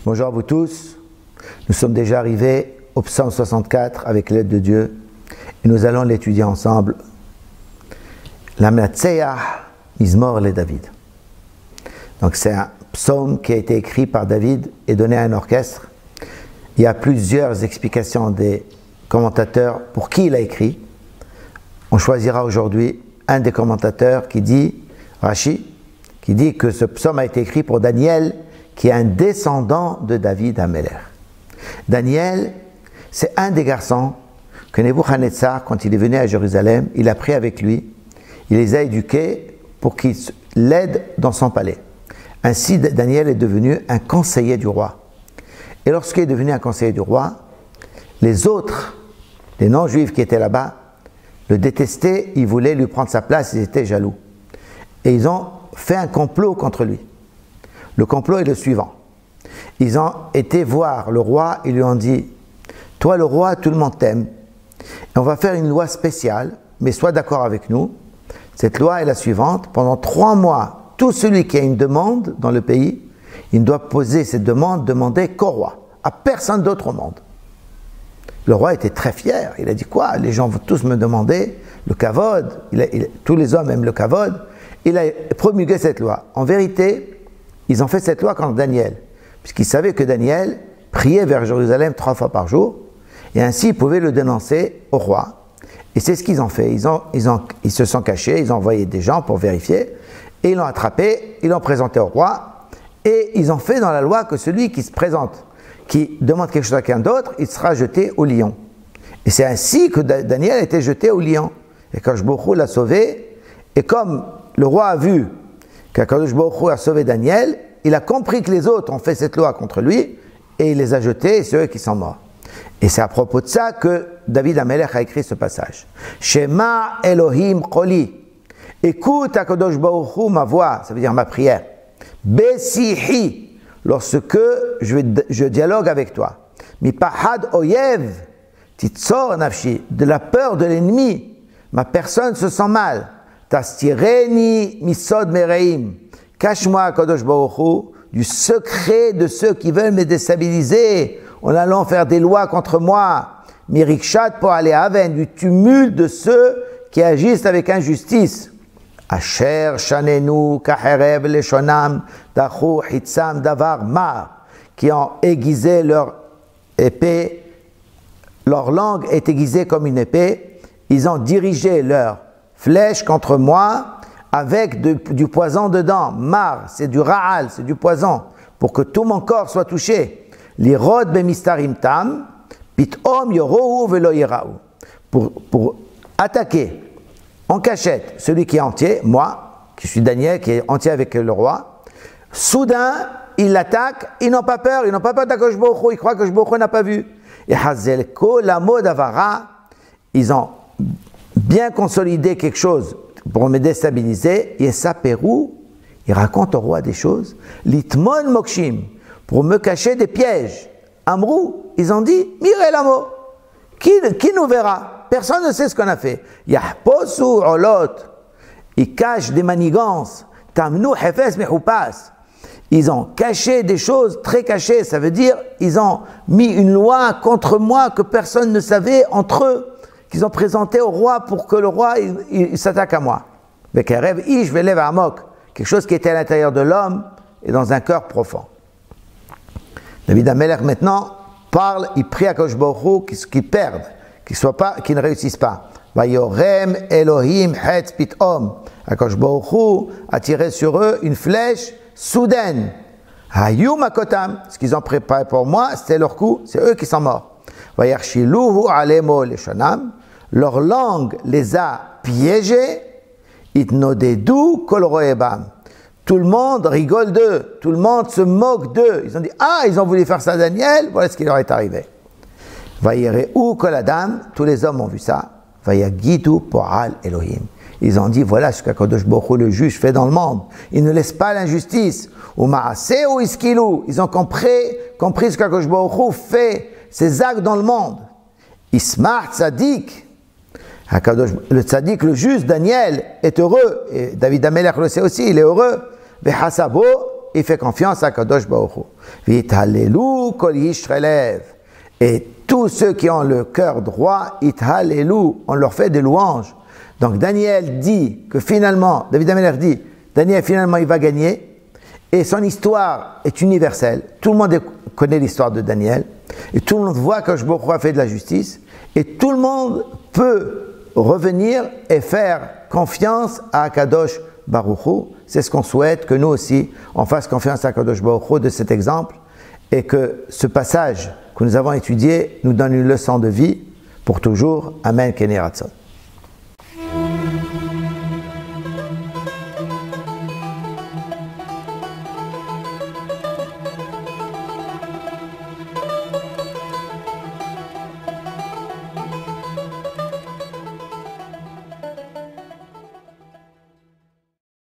Bonjour à vous tous. Nous sommes déjà arrivés au psaume 64 avec l'aide de Dieu et nous allons l'étudier ensemble. La Matseah Mizmor le David. Donc c'est un psaume qui a été écrit par David et donné à un orchestre. Il y a plusieurs explications des commentateurs pour qui il a écrit. On choisira aujourd'hui un des commentateurs qui dit, Rashi, qui dit que ce psaume a été écrit pour Daniel, qui est un descendant de David Améler. Daniel, c'est un des garçons que Nebuchadnezzar, quand il est venu à Jérusalem, il a pris avec lui, il les a éduqués pour qu'ils l'aident dans son palais. Ainsi, Daniel est devenu un conseiller du roi. Et lorsqu'il est devenu un conseiller du roi, les autres, les non-juifs qui étaient là-bas, le détestaient, ils voulaient lui prendre sa place, ils étaient jaloux. Et ils ont fait un complot contre lui. Le complot est le suivant. Ils ont été voir le roi et lui ont dit « Toi le roi, tout le monde t'aime. On va faire une loi spéciale, mais sois d'accord avec nous. Cette loi est la suivante. Pendant 3 mois, tout celui qui a une demande dans le pays, il doit poser cette demande, demander qu'au roi, à personne d'autre au monde. » Le roi était très fier. Il a dit quoi? Les gens vont tous me demander le kavod. Tous les hommes aiment le kavod. Il a promulgué cette loi. En vérité, ils ont fait cette loi contre Daniel, puisqu'ils savaient que Daniel priait vers Jérusalem 3 fois par jour, et ainsi ils pouvaient le dénoncer au roi. Et c'est ce qu'ils ont fait. Ils se sont cachés, ils ont envoyé des gens pour vérifier, et ils l'ont attrapé, ils l'ont présenté au roi, et ils ont fait dans la loi que celui qui se présente, qui demande quelque chose à quelqu'un d'autre, il sera jeté au lion. Et c'est ainsi que Daniel a été jeté au lion. Et quand Baruch Hu l'a sauvé, et comme le roi a vu qu'Akadosh Baruch Hu a sauvé Daniel, il a compris que les autres ont fait cette loi contre lui, et il les a jetés, et c'est eux qui sont morts. Et c'est à propos de ça que David Améler a écrit ce passage. Shema Elohim Choli. Écoute Akadosh Baruch Hu ma voix, ça veut dire ma prière. Besihi, lorsque je dialogue avec toi. Mipahad Oyev, Titzor Nafshi, de la peur de l'ennemi, ma personne se sent mal. Tastireni misod mereim. Cache-moi, Kadosh Baruch Hu, du secret de ceux qui veulent me déstabiliser en allant faire des lois contre moi. Mirikshat pour aller aven, du tumulte de ceux qui agissent avec injustice. Asher shanenu kaherev leshonam dachu hitzam davar mar, qui ont aiguisé leur épée, leur langue est aiguisée comme une épée, ils ont dirigé leur flèche contre moi avec du poison dedans. Mar, c'est du ra'al, c'est du poison, pour que tout mon corps soit touché. L'irod bemistarim tam, pitom yorohu velo yirau. Pour attaquer en cachette celui qui est entier, moi, qui suis Daniel, qui est entier avec le roi. Soudain, ils l'attaquent, ils n'ont pas peur d'Akadosh Baruch Hu, ils croient que Akadosh Baruch Hu n'a pas vu. Et hazelko lamo davara, ils ont bien consolider quelque chose pour me déstabiliser, et ça Pérou, il raconte au roi des choses, litmon mokshim, pour me cacher des pièges. Amrou, ils ont dit, mirelamo, qui nous verra? Personne ne sait ce qu'on a fait. Yahposu olot, ils cachent des manigances, tamnu hefes mehupas, ils ont caché des choses très cachées, ça veut dire, ils ont mis une loi contre moi que personne ne savait entre eux, qu'ils ont présenté au roi pour que le roi il s'attaque à moi. Quelque chose qui était à l'intérieur de l'homme et dans un cœur profond. David Améler maintenant parle, il prie à Akadosh Baruch Hu qu'ils perdent, qu'ils ne réussissent pas. Vayorem Elohim hetz pitom. Akadosh Baruch Hu a tiré sur eux une flèche soudaine. Hayum akotam. Ce qu'ils ont préparé pour moi, c'était leur coup, c'est eux qui sont morts. Vayarshiluhu alemo leshonam. Leur langue les a piégés. Itnodedu kol roebam. Tout le monde rigole d'eux. Tout le monde se moque d'eux. Ils ont dit, ah, ils ont voulu faire ça à Daniel. Voilà ce qui leur est arrivé. Vayereu kol adam. Tous les hommes ont vu ça. Vayagidu po'al Elohim. Ils ont dit, voilà ce qu'Akadosh Baruch Hu, le juge, fait dans le monde. Il ne laisse pas l'injustice. Ou ma'aseu iskilu. Ils ont compris ce qu'Akadosh Baruch Hu fait, ses actes dans le monde. Ismar tzadik. Le tzaddik, le juste, Daniel, est heureux. Et David Améler le sait aussi, il est heureux. Vehasabo, il fait confiance à Kadosh Baruch Hu. V'yithalelu kol yishrelev. Et tous ceux qui ont le cœur droit, yithalelu, on leur fait des louanges. Donc Daniel dit que finalement, David Ameller dit, Daniel finalement il va gagner, et son histoire est universelle. Tout le monde connaît l'histoire de Daniel, et tout le monde voit que Kadosh Baruch Hu a fait de la justice, et tout le monde peut revenir et faire confiance à Kadosh Baruch Hu. C'est ce qu'on souhaite, que nous aussi, on fasse confiance à Kadosh Baruch Hu de cet exemple, et que ce passage que nous avons étudié nous donne une leçon de vie pour toujours. Amen. Kene Ratzon.